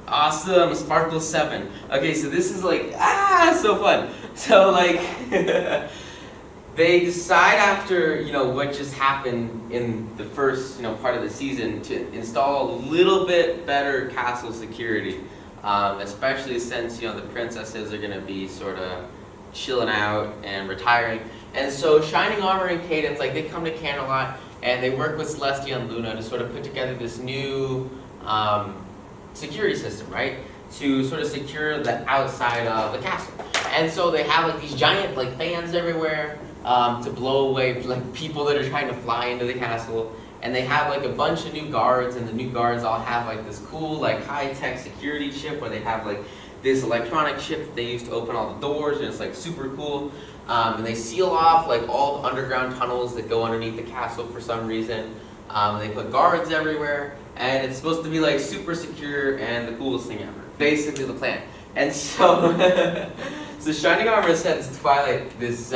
Awesome, Sparkle 7. Okay, so this is like, so fun. So like, they decide after, what just happened in the first, part of the season to install a little bit better castle security. Especially since, the princesses are gonna be sort of chilling out and retiring. And so Shining Armor and Cadence, like they come to Canterlot and they work with Celestia and Luna to sort of put together this new security system, right? To sort of secure the outside of the castle. And so they have like these giant like fans everywhere to blow away like people that are trying to fly into the castle. And they have like a bunch of new guards, and the new guards all have like this cool like high-tech security chip where they have like this electronic chip that they use to open all the doors, and it's like super cool. And they seal off like all the underground tunnels that go underneath the castle for some reason. They put guards everywhere, and it's supposed to be like super secure and the coolest thing ever. Basically the plan. And so, so Shining Armor sends Twilight this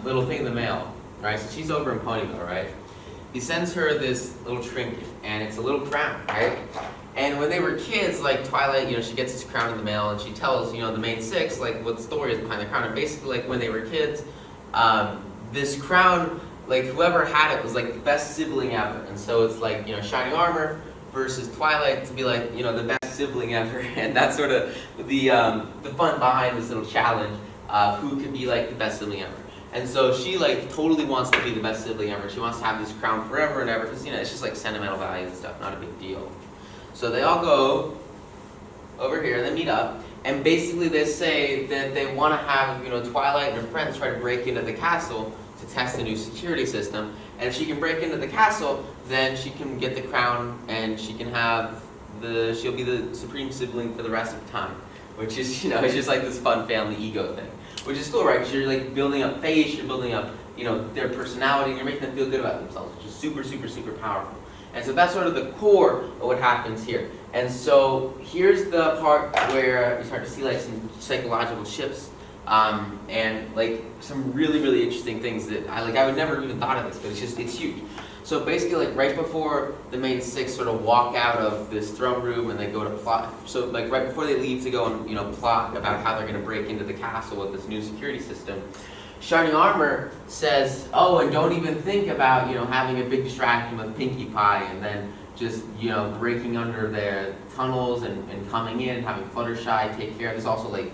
little thing in the mail, right? So she's over in Ponyville, right? He sends her this little trinket, and it's a little crown, right? And when they were kids, like Twilight, she gets this crown in the mail, and she tells, the main six, like what the story is behind the crown. And basically, like when they were kids, this crown, like whoever had it was like the best sibling ever. And so it's like, Shining Armor versus Twilight to be like, the best sibling ever. And that's sort of the fun behind this little challenge of who could be like the best sibling ever. And so she like totally wants to be the best sibling ever. She wants to have this crown forever and ever because it's just like sentimental value and stuff, not a big deal. So they all go over here, they meet up, and basically they say that they want to have Twilight and her friends try to break into the castle to test the new security system. And if she can break into the castle, then she can get the crown and she can have she'll be the supreme sibling for the rest of time, which is it's just like this fun family ego thing. Which is cool, right? Because you're like building up face, you're building up, their personality, and you're making them feel good about themselves, which is super, super, super powerful. And so that's sort of the core of what happens here. And so here's the part where you start to see like some psychological shifts, and like some really, really interesting things that I would never even thought of this, but it's huge. So basically, like right before the main six sort of walk out of this throne room and they go to plot, so like right before they leave to go and plot about how they're going to break into the castle with this new security system, Shining Armor says, oh, and don't even think about having a big distraction with Pinkie Pie and then just breaking under their tunnels and coming in, having Fluttershy take care of. There's also like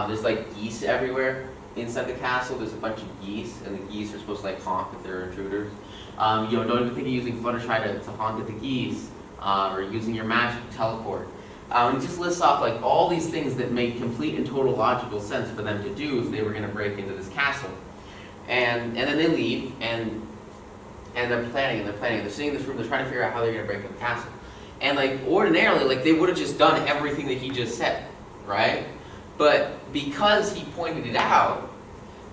there's like geese everywhere inside the castle. There's a bunch of geese, and the geese are supposed to like honk if they're intruders. Don't even think of using Fluttershy to honk at the geese, or using your magic to teleport. It just lists off like all these things that make complete and total logical sense for them to do if they were going to break into this castle. And then they leave, and they're planning, they're sitting in this room, they're trying to figure out how they're going to break into the castle. And like ordinarily, like they would have just done everything that he just said, right? But because he pointed it out,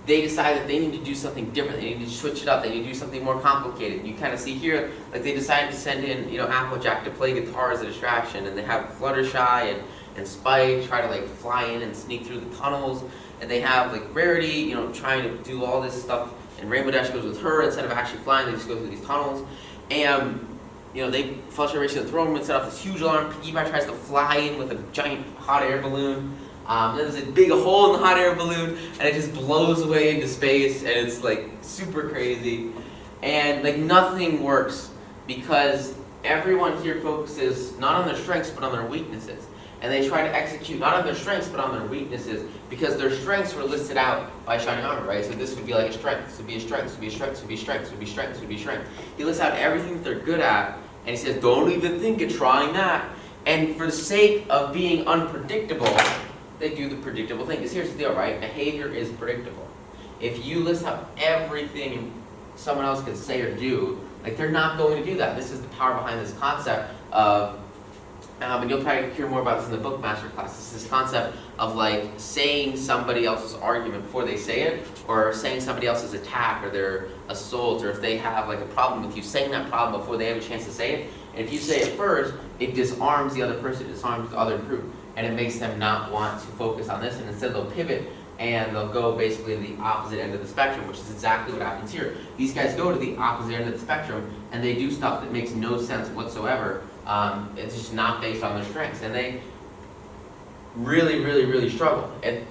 they decide that they need to do something different. They need to switch it up. They need to do something more complicated. You kind of see here, like they decided to send in, Applejack to play guitar as a distraction, and they have Fluttershy and Spike try to like fly in and sneak through the tunnels, and they have like Rarity, trying to do all this stuff, and Rainbow Dash goes with her instead of actually flying. They just go through these tunnels, and Fluttershy races to the throne room and set off this huge alarm. Pinkie Pie tries to fly in with a giant hot air balloon. There's a big hole in the hot air balloon, and it just blows away into space, and it's like super crazy. And like nothing works because everyone here focuses not on their strengths but on their weaknesses. And they try to execute not on their strengths but on their weaknesses, because their strengths were listed out by Shining Armor, right? So this would be like a strength, this would be a strength, this would be a strength, this would be a strength, this would be strength, this would be strength. He lists out everything that they're good at, and he says, don't even think of trying that. And for the sake of being unpredictable, they do the predictable thing. Because here's the deal, right? Behavior is predictable. If you list out everything someone else could say or do, like they're not going to do that. This is the power behind this concept of, and you'll probably hear more about this in the book master class. It's this concept of like saying somebody else's argument before they say it, or saying somebody else's attack or their assault, or if they have like a problem with you, saying that problem before they have a chance to say it. And if you say it first, it disarms the other person, it disarms the other group. And it makes them not want to focus on this, and instead they'll pivot and they'll go basically to the opposite end of the spectrum, which is exactly what happens here. These guys go to the opposite end of the spectrum, and they do stuff that makes no sense whatsoever. It's just not based on their strengths. And they really struggle. And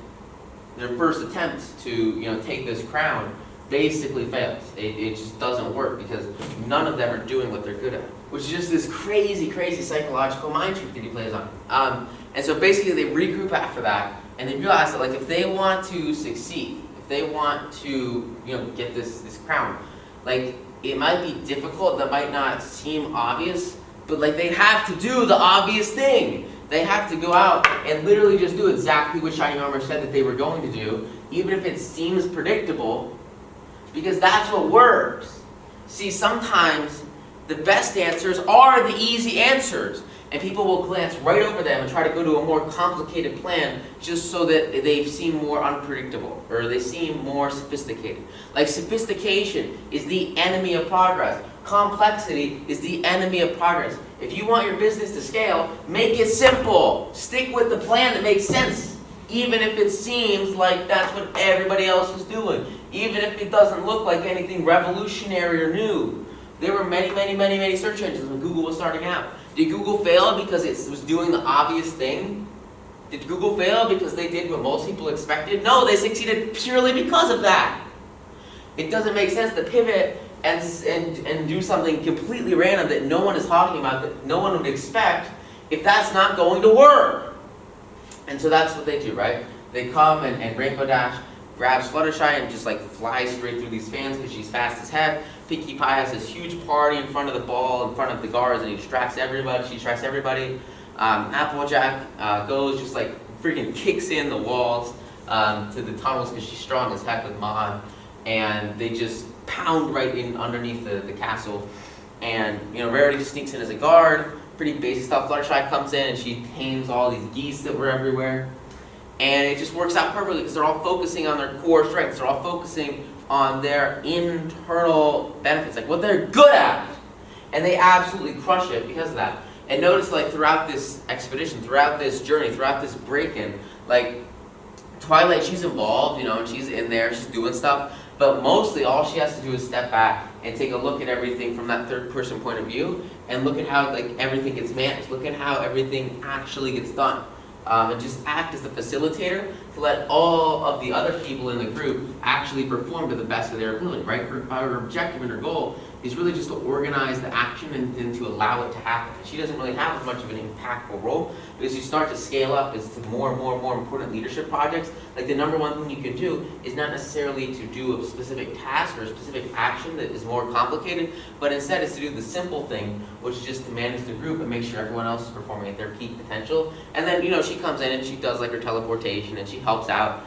their first attempt to take this crown basically fails. It just doesn't work because none of them are doing what they're good at, which is just this crazy psychological mind trick that he plays on. And so basically they regroup after that, and they realize that like if they want to succeed, if they want to get this crown, like it might be difficult, that might not seem obvious, but like they have to do the obvious thing. They have to go out and literally just do exactly what Shining Armor said that they were going to do, even if it seems predictable, because that's what works. See, sometimes the best answers are the easy answers, and people will glance right over them and try to go to a more complicated plan just so that they seem more unpredictable, or they seem more sophisticated. Like sophistication is the enemy of progress. Complexity is the enemy of progress. If you want your business to scale, make it simple. Stick with the plan that makes sense, even if it seems like that's what everybody else is doing, even if it doesn't look like anything revolutionary or new. There were many search engines when Google was starting out. Did Google fail because it was doing the obvious thing? Did Google fail because they did what most people expected? No, they succeeded purely because of that. It doesn't make sense to pivot and do something completely random that no one is talking about, that no one would expect, if that's not going to work. And so that's what they do, right? They come and Rainbow Dash grabs Fluttershy and just like flies straight through these fans because she's fast as heck. Pinkie Pie has this huge party in front of the ball, in front of the guards, and he distracts everybody. She distracts everybody. Applejack goes, just like freaking kicks in the walls to the tunnels because she's strong as heck with Mod, and they just pound right in underneath the castle. And Rarity just sneaks in as a guard. Pretty basic stuff. Fluttershy comes in and she tames all these geese that were everywhere. And it just works out perfectly because they're all focusing on their core strengths. They're all focusing on their internal benefits, like what they're good at. And they absolutely crush it because of that. And notice like throughout this expedition, throughout this journey, throughout this break-in, like Twilight, she's involved, and she's in there, she's doing stuff. But mostly all she has to do is step back and take a look at everything from that third person point of view and look at how like everything gets managed. Look at how everything actually gets done. And just act as the facilitator to let all of the other people in the group actually perform to the best of their ability, right? Her objective and her goal is really just to organize the action and to allow it to happen. She doesn't really have as much of an impactful role, but as you start to scale up as to more and more important leadership projects, like the number one thing you can do is not necessarily to do a specific task or a specific action that is more complicated, but instead is to do the simple thing, which is just to manage the group and make sure everyone else is performing at their peak potential. And then, she comes in and she does like her teleportation and she helps out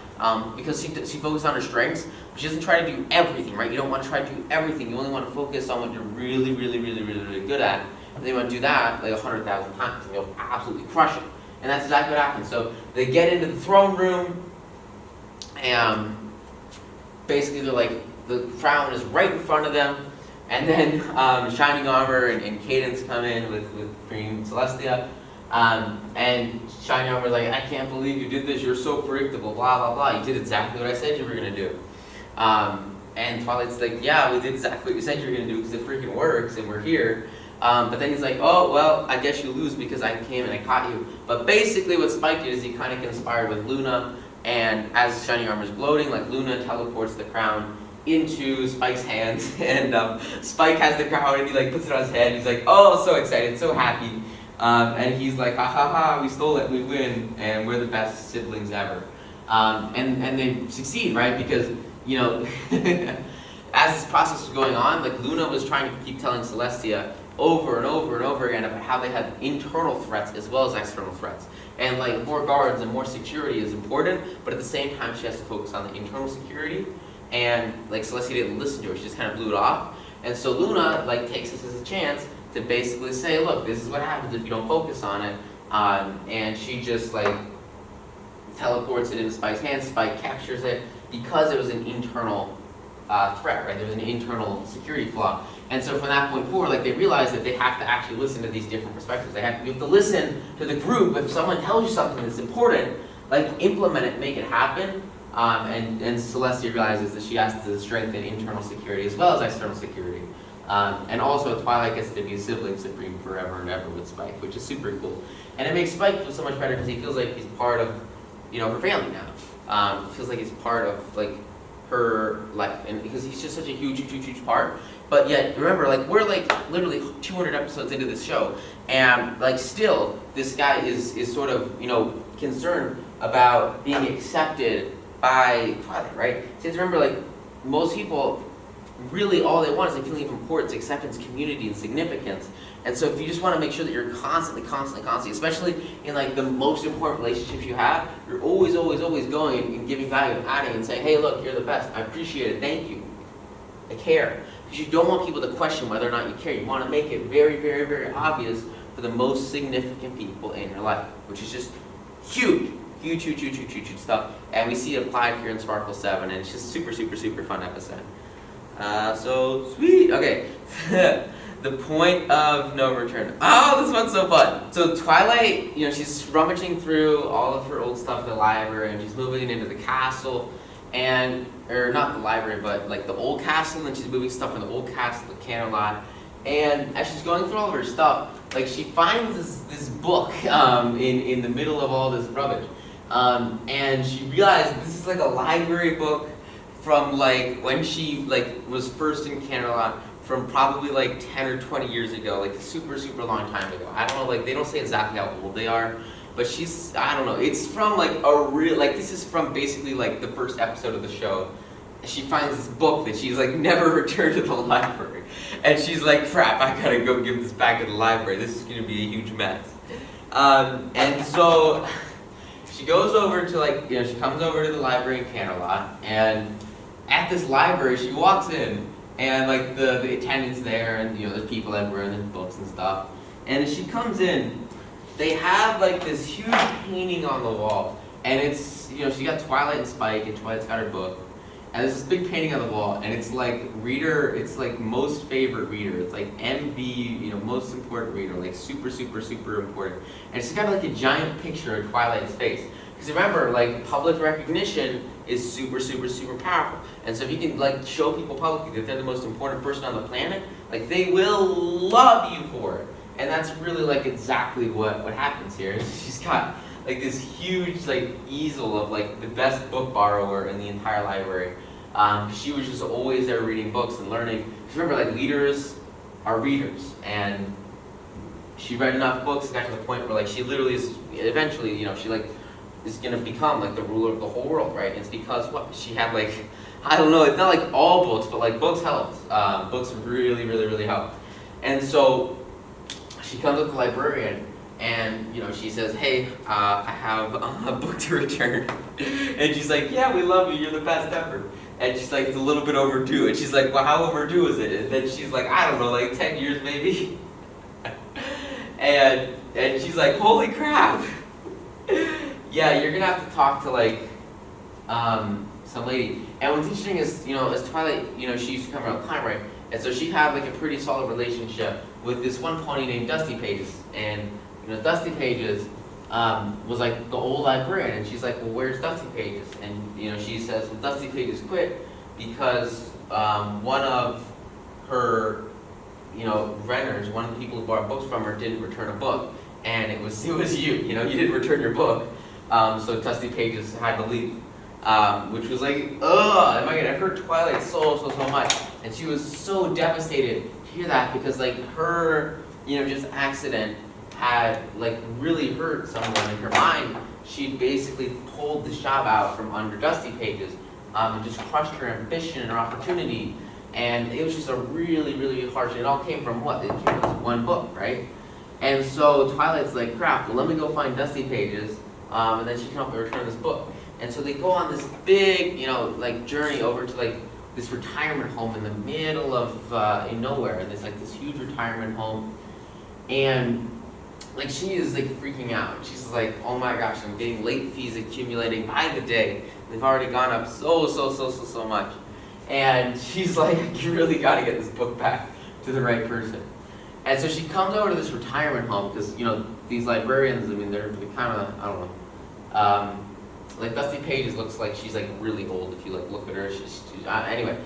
because she focuses on her strengths. She doesn't try to do everything, right? You don't want to try to do everything. You only want to focus on what you're really good at. And then you want to do that like 100,000 times, and you'll absolutely crush it. And that's exactly what happens. So they get into the throne room, and basically they're like, the crown is right in front of them, and then Shining Armor and Cadence come in with Queen Celestia. And Shining Armor's like, I can't believe you did this, you're so predictable, blah, blah, blah. You did exactly what I said you were going to do. And Twilight's like, yeah, we did exactly what you said you were going to do because it freaking works and we're here. But then he's like, oh, well, I guess you lose because I came and I caught you. But basically what Spike did is he kind of conspired with Luna, and as Shining Armor's gloating, like Luna teleports the crown into Spike's hands, and Spike has the crown and he like puts it on his head and he's like, oh, so excited, so happy. And he's like, ha ha ha, we stole it, we win, and we're the best siblings ever. And they succeed, right? Because, as this process was going on, like Luna was trying to keep telling Celestia over and over again about how they had internal threats as well as external threats. And like more guards and more security is important, but at the same time she has to focus on the internal security. And like Celestia didn't listen to her, she just kind of blew it off. And so Luna like takes this as a chance to basically say, look, this is what happens if you don't focus on it. And she just like teleports it into Spike's hands. Spike captures it because it was an internal threat, right? There was an internal security flaw. And so from that point forward, like they realize that they have to actually listen to these different perspectives. You have to listen to the group. If someone tells you something that's important, like implement it, make it happen. And Celestia realizes that she has to strengthen internal security as well as external security. And also Twilight gets to be sibling supreme forever and ever with Spike, which is super cool. And it makes Spike feel so much better because he feels like he's part of, her family now. Feels like he's part of like her life, and because he's just such a huge part. But yet, remember, like we're like literally 200 episodes into this show, and like still, this guy is sort of concerned about being accepted by Twilight, right? Since remember, like most people, really all they want is a feeling of importance, acceptance, community, and significance. And so if you just want to make sure that you're constantly, especially in like the most important relationships you have, you're always going and giving value and adding and saying, hey, look, you're the best. I appreciate it. Thank you. I care. Because you don't want people to question whether or not you care. You want to make it very obvious for the most significant people in your life, which is just huge stuff. And we see it applied here in Sparkle 7, and it's just super fun episode. So sweet. Okay. The point of no return. Oh, this one's so fun. So Twilight, she's rummaging through all of her old stuff in the library, and she's moving into the castle, or not the library, but like the old castle, and then she's moving stuff from the old castle to Camelot. And as she's going through all of her stuff, like she finds this book in the middle of all this rubbish, and she realized this is like a library book from like when she like was first in Camelot, from probably like 10 or 20 years ago, like super long time ago. I don't know, like they don't say exactly how old they are, but I don't know, it's from like this is from basically like the first episode of the show. She finds this book that she's like never returned to the library. And she's like, crap, I gotta go give this back to the library. This is gonna be a huge mess. And so she goes over to like, she comes over to the library in Camelot, and at this library, she walks in, and like the attendant's there, and there's people everywhere, and there's books and stuff. And as she comes in, they have like this huge painting on the wall, and it's she got Twilight and Spike, and Twilight's got her book, and there's this big painting on the wall, and it's like it's like most favorite reader, it's like MV, most important reader, like super important, and it's got like a giant picture of Twilight's face. Because remember, like public recognition is super powerful. And so if you can like show people publicly that they're the most important person on the planet, like they will love you for it. And that's really like exactly what happens here. She's got like this huge like easel of like the best book borrower in the entire library. She was just always there reading books and learning. Because remember, like leaders are readers, and she read enough books and got to the point where like she literally is eventually, she like is going to become like the ruler of the whole world, right? And it's because what? She had like, I don't know, it's not like all books, but like books helped. Books really helped. And so she comes up to the librarian, and she says, hey, I have a book to return. And she's like, yeah, we love you, you're the best ever. And she's like, it's a little bit overdue. And she's like, well, how overdue is it? And then she's like, I don't know, like 10 years maybe. and she's like, holy crap. Yeah, you're gonna have to talk to like some lady. And what's interesting is, as Twilight, she used to come around time, right? And so she had like a pretty solid relationship with this one pony named Dusty Pages. And Dusty Pages was like the old librarian, and she's like, well, where's Dusty Pages? And she says, well, Dusty Pages quit because one of her renters, one of the people who bought books from her, didn't return a book. And it was you, you didn't return your book. So Dusty Pages had to leave, which was like, ugh, am I gonna hurt Twilight so much? And she was so devastated to hear that, because like her, just accident had like really hurt someone in her mind. She basically pulled the job out from under Dusty Pages, and just crushed her ambition and her opportunity. And it was just a really harsh, it all came from what? It came from one book, right? And so Twilight's like, crap, well let me go find Dusty Pages, and then she can help me return this book. And so they go on this big, like journey over to like this retirement home in the middle of in nowhere. And there's like this huge retirement home, and like she is like freaking out. She's like, oh my gosh, I'm getting late fees accumulating by the day. They've already gone up so much. And she's like, you really got to get this book back to the right person. And so she comes over to this retirement home, because these librarians, I mean, they're kind of, I don't know, like Dusty Pages looks like she's like really old if you like look at her. Anyway,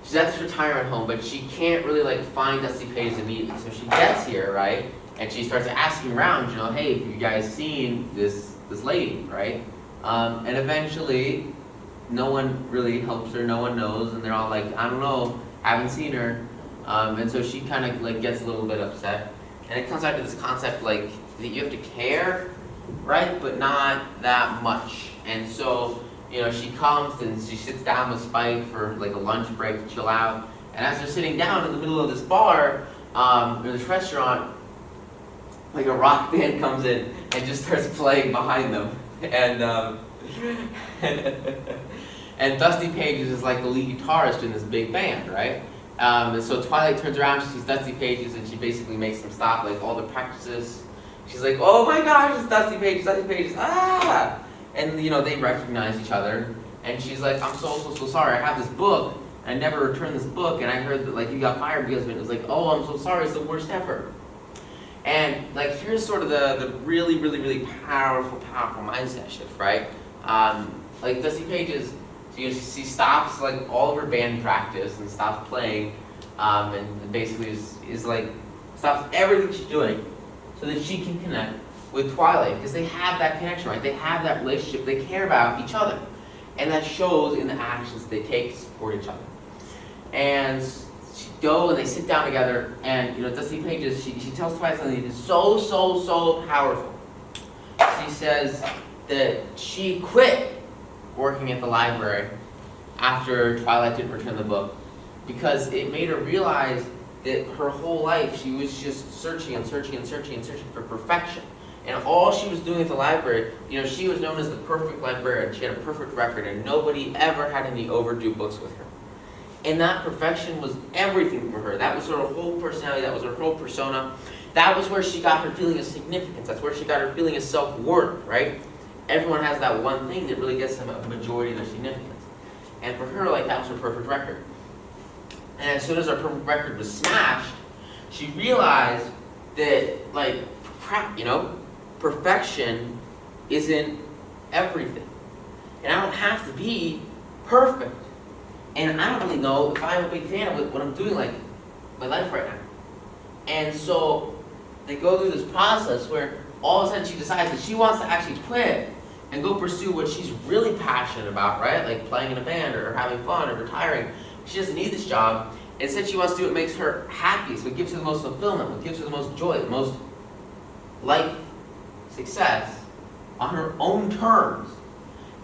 she's at this retirement home, but she can't really like find Dusty Pages immediately. So she gets here, right? And she starts asking around, you know, hey, have you guys seen this lady, right? And eventually, no one really helps her, no one knows, and they're all like, I don't know, haven't seen her. And so she kind of like gets a little bit upset. And it comes back to this concept like that you have to care, right? But not that much. And so, you know, she comes and she sits down with Spike for like a lunch break to chill out. And as they're sitting down in the middle of this bar, or this restaurant, like a rock band comes in and just starts playing behind them. And and Dusty Pages is like the lead guitarist in this big band, right? And so Twilight turns around, she sees Dusty Pages, and she basically makes them stop like all the practices. She's like, oh my gosh, it's Dusty Pages, ah! And you know, they recognize each other. And she's like, I'm so sorry, I have this book, and I never returned this book, and I heard that like you got fired because of it. It was like, oh, I'm so sorry, it's the worst ever. And like here's sort of the really powerful mindset shift, right? Like Dusty Pages, she stops like all of her band practice and stops playing, and basically is like stops everything she's doing so that she can connect with Twilight, because they have that connection, right? They have that relationship. They care about each other, and that shows in the actions they take to support each other. And she go and they sit down together, and you know, Dusty Pages, she tells Twilight something that is so powerful. She says that she quit working at the library after Twilight didn't return the book, because it made her realize that her whole life she was just searching for perfection. And all she was doing at the library, you know, she was known as the perfect librarian. She had a perfect record, and nobody ever had any overdue books with her. And that perfection was everything for her. That was her whole personality. That was her whole persona. That was where she got her feeling of significance. That's where she got her feeling of self-worth, right? Everyone has that one thing that really gets them a majority of their significance. And for her, like, that was her perfect record. And as soon as her perfect record was smashed, she realized that, like, crap, you know, perfection isn't everything. And I don't have to be perfect. And I don't really know if I'm a big fan of what I'm doing, like, my life right now. And so they go through this process where all of a sudden she decides that she wants to actually quit and go pursue what she's really passionate about, right? Like playing in a band or having fun or retiring. She doesn't need this job. Instead, she wants to do what makes her happiest, what gives her the most fulfillment, what gives her the most joy, the most life success on her own terms.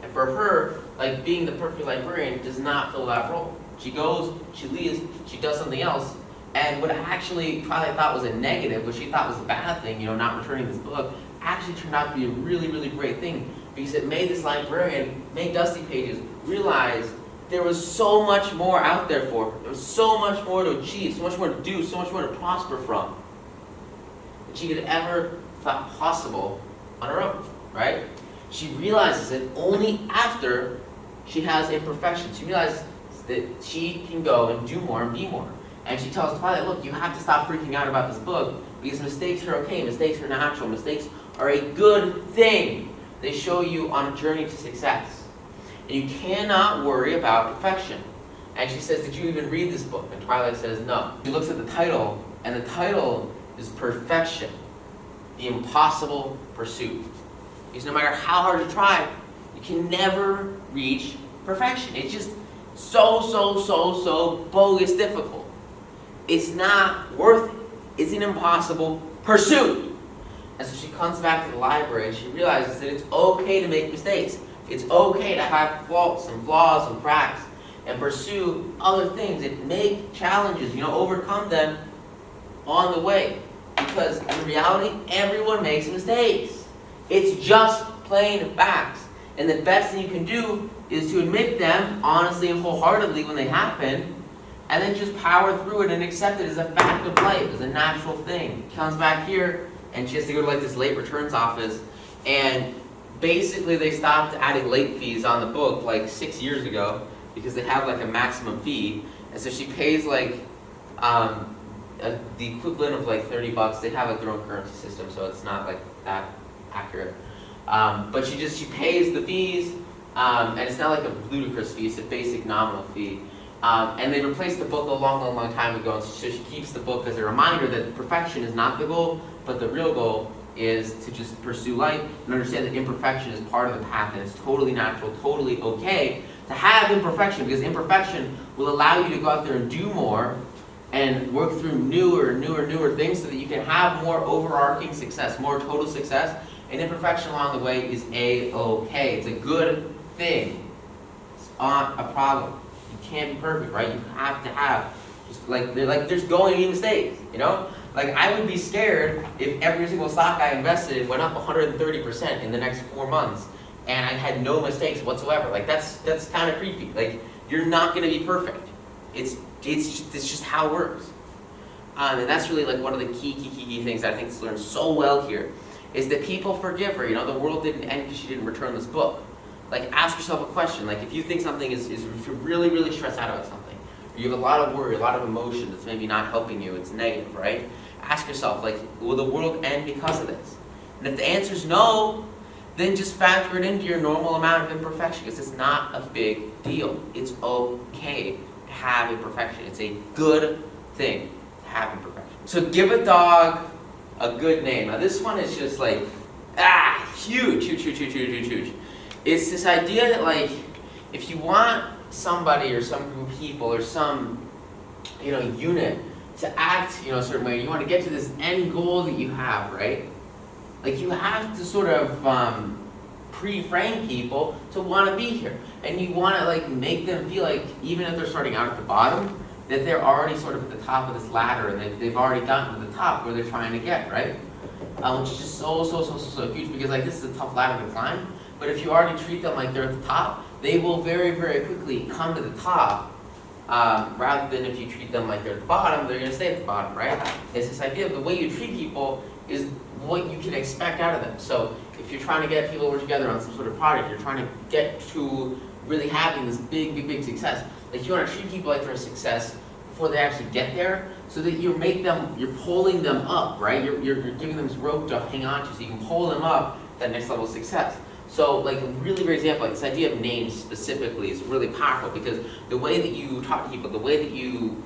And for her, like, being the perfect librarian does not fill that role. She goes, she leaves, she does something else, and what actually Twilight thought was a negative, what she thought was a bad thing, you know, not returning this book, actually turned out to be a really great thing, because it made this librarian, made Dusty Pages, realize there was so much more out there for her. There was so much more to achieve, so much more to do, so much more to prosper from than she could ever thought possible on her own, right? She realizes it only after she has imperfections. She realizes that she can go and do more and be more. And she tells Twilight, look, you have to stop freaking out about this book, because mistakes are okay, mistakes are natural, mistakes are a good thing. They show you on a journey to success. And you cannot worry about perfection. And she says, did you even read this book? And Twilight says, no. She looks at the title, and the title is Perfection, the Impossible Pursuit. Because no matter how hard you try, you can never reach perfection. It's just so bogus difficult. It's not worth it. It's an impossible pursuit. And so she comes back to the library and she realizes that it's okay to make mistakes. It's okay to have faults and flaws and cracks and pursue other things and make challenges, you know, overcome them on the way. Because in reality, everyone makes mistakes. It's just plain facts. And the best thing you can do is to admit them honestly and wholeheartedly when they happen, and then just power through it and accept it as a fact of life, as a natural thing. She comes back here and she has to go to like this late returns office, and basically they stopped adding late fees on the book like 6 years ago because they have like a maximum fee, and so she pays like the equivalent of like $30. They have like their own currency system, so it's not like that accurate. But she pays the fees, and it's not like a ludicrous fee, it's a basic nominal fee. And they replaced the book a long time ago, and so she keeps the book as a reminder that perfection is not the goal, but the real goal is to just pursue life and understand that imperfection is part of the path, and it's totally natural, totally okay to have imperfection, because imperfection will allow you to go out there and do more and work through newer things so that you can have more overarching success, more total success. And imperfection along the way is a-okay. It's a good thing. It's not a problem. You can't be perfect, right? You have to have, just like there's going to be mistakes, you know? Like, I would be scared if every single stock I invested in went up 130% in the next 4 months and I had no mistakes whatsoever. Like, that's kind of creepy. Like, you're not going to be perfect. It's just how it works. And that's really like one of the key things that I think is learned so well here, is that people forgive her. You know, the world didn't end because she didn't return this book. Like, ask yourself a question. Like, if you think something if you're really stressed out about something, or you have a lot of worry, a lot of emotion that's maybe not helping you, it's negative, right? Ask yourself, like, will the world end because of this? And if the answer is no, then just factor it into your normal amount of imperfection, because it's not a big deal. It's okay to have imperfection. It's a good thing to have imperfection. So give a dog a good name. Now this one is just like, huge. It's this idea that, like, if you want somebody or some group of people or some, unit to act, a certain way, you want to get to this end goal that you have, right? Like, you have to sort of pre-frame people to want to be here. And you want to, like, make them feel like, even if they're starting out at the bottom, that they're already sort of at the top of this ladder, and they've already gotten to the top where they're trying to get, right? Which is just so huge, because, like, this is a tough ladder to climb. But if you already treat them like they're at the top, they will very quickly come to the top, rather than if you treat them like they're at the bottom, they're going to stay at the bottom, right? It's this idea of the way you treat people is what you can expect out of them. So if you're trying to get people to work together on some sort of project, you're trying to get to really having this big success. Like, you want to treat people like they're a success before they actually get there, so that you're pulling them up, right? You're giving them this rope to hang on to, so you can pull them up to that next level of success. So, like, a really great example, like, this idea of names specifically is really powerful, because the way that you talk to people, the way that you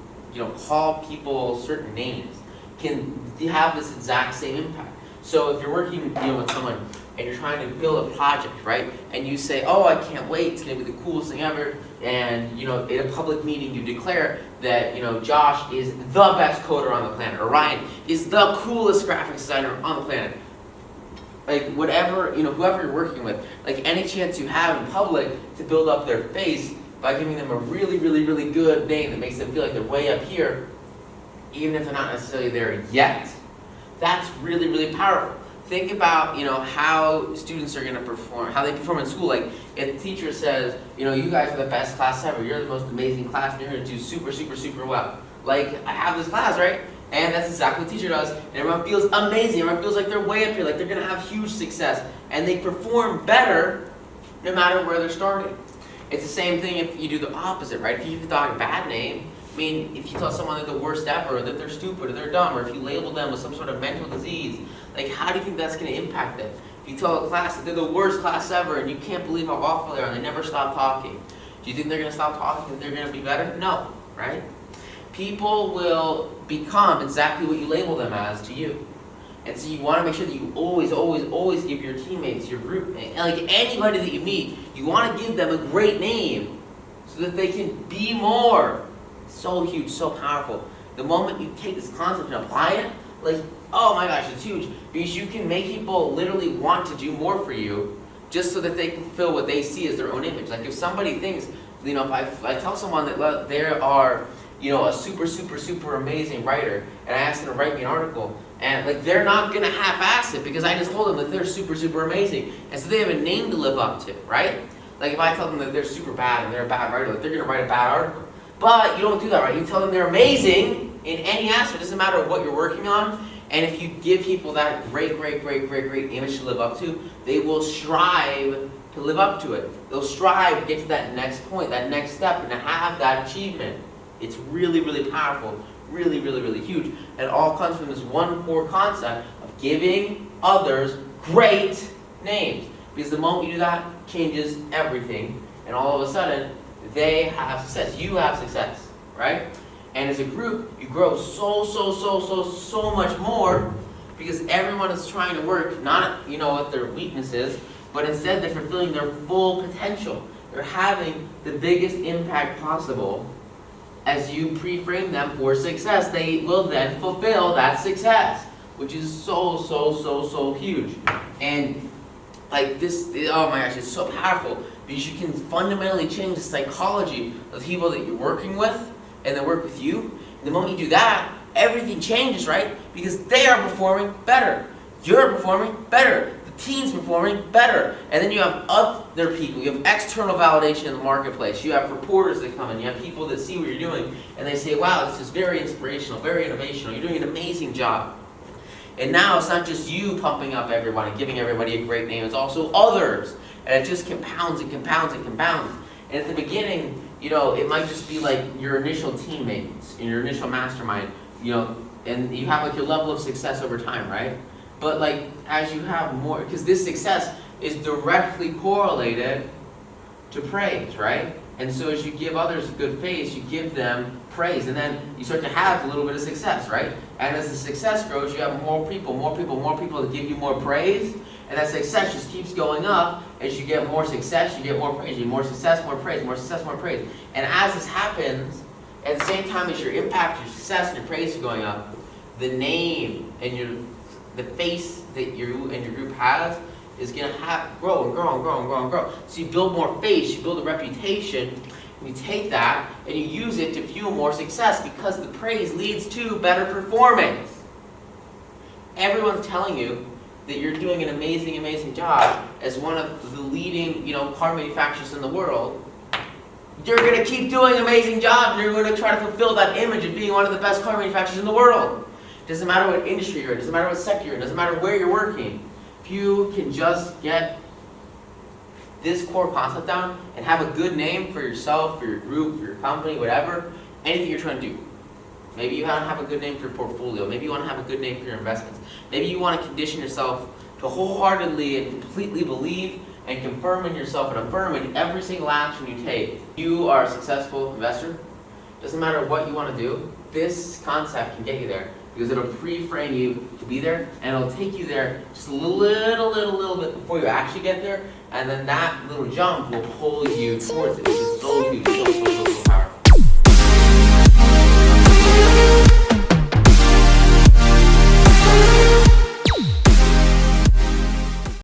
call people certain names can have this exact same impact. So if you're working with someone and you're trying to build a project, right? And you say, oh, I can't wait, it's going to be the coolest thing ever. And, in a public meeting you declare that, Josh is the best coder on the planet, or Ryan is the coolest graphics designer on the planet. Like, whatever, whoever you're working with, like, any chance you have in public to build up their face by giving them a really good name that makes them feel like they're way up here, even if they're not necessarily there yet, that's really powerful. Think about, how students are going to perform, how they perform in school. Like, if the teacher says, you guys are the best class ever, you're the most amazing class, and you're going to do super well. Like, I have this class, right? And that's exactly what the teacher does. And everyone feels amazing. Everyone feels like they're way up here, like they're going to have huge success. And they perform better no matter where they're starting. It's the same thing if you do the opposite, right? If you give a dog a bad name, I mean, if you tell someone they're the worst ever, or that they're stupid, or they're dumb, or if you label them with some sort of mental disease, like, how do you think that's going to impact them? If you tell a class that they're the worst class ever, and you can't believe how awful they are, and they never stop talking, do you think they're going to stop talking and they're going to be better? No, right? People will become exactly what you label them as to you. And so you want to make sure that you always give your teammates, your group, and like anybody that you meet, you want to give them a great name so that they can be more. So huge, so powerful. The moment you take this concept and apply it, like, oh my gosh, it's huge. Because you can make people literally want to do more for you just so that they can fulfill what they see as their own image. Like, if somebody thinks, if I tell someone that they are, a super amazing writer, and I ask them to write me an article, and like, they're not gonna half-ass it because I just told them that they're super amazing, and so they have a name to live up to, right? Like, if I tell them that they're super bad and they're a bad writer, like, they're gonna write a bad article. But you don't do that, right? You tell them they're amazing in any aspect. It doesn't matter what you're working on. And if you give people that great image to live up to, they will strive to live up to it. They'll strive to get to that next point, that next step, and to have that achievement. It's really powerful, really huge. And it all comes from this one core concept of giving others great names. Because the moment you do that, changes everything. And all of a sudden, they have success. You have success, right? And as a group, you grow so much more because everyone is trying to work not, at their weaknesses, but instead they're fulfilling their full potential. They're having the biggest impact possible. As you pre-frame them for success, they will then fulfill that success, which is so huge. And like this, oh my gosh, it's so powerful because you can fundamentally change the psychology of the people that you're working with and that work with you. And the moment you do that, everything changes, right? Because they are performing better. You're performing better. The team's performing better. And then you have other people. You have external validation in the marketplace. You have reporters that come in. You have people that see what you're doing and they say, wow, this is very inspirational, very innovational. You're doing an amazing job. And now it's not just you pumping up everyone and giving everybody a great name. It's also others. And it just compounds and compounds and compounds. And at the beginning, it might just be like your initial teammates and your initial mastermind, and you have like your level of success over time, right? But like as you have more, because this success is directly correlated to praise, right? And so as you give others good face, you give them praise, and then you start to have a little bit of success, right? And as the success grows, you have more people to give you more praise, and that success just keeps going up. As you get more success, you get more praise. You get more success, more praise, more success, more praise. And as this happens, at the same time as your impact, your success, and your praise are going up, the name and the face that you and your group has is going to grow and grow and grow and grow and grow. So you build more face, you build a reputation, and you take that and you use it to fuel more success because the praise leads to better performance. Everyone's telling you that you're doing an amazing job as one of the leading, car manufacturers in the world. You're going to keep doing an amazing job, and you're going to try to fulfill that image of being one of the best car manufacturers in the world. Doesn't matter what industry you're in, doesn't matter what sector you're in, doesn't matter where you're working. If you can just get this core concept down and have a good name for yourself, for your group, for your company, whatever, anything you're trying to do. Maybe you want to have a good name for your portfolio. Maybe you want to have a good name for your investments. Maybe you want to condition yourself to wholeheartedly and completely believe and confirm in yourself and affirm in every single action you take. You are a successful investor. Doesn't matter what you want to do. This concept can get you there because it'll pre-frame you to be there, and it'll take you there just a little bit before you actually get there, and then that little jump will pull you towards it, which is so huge, so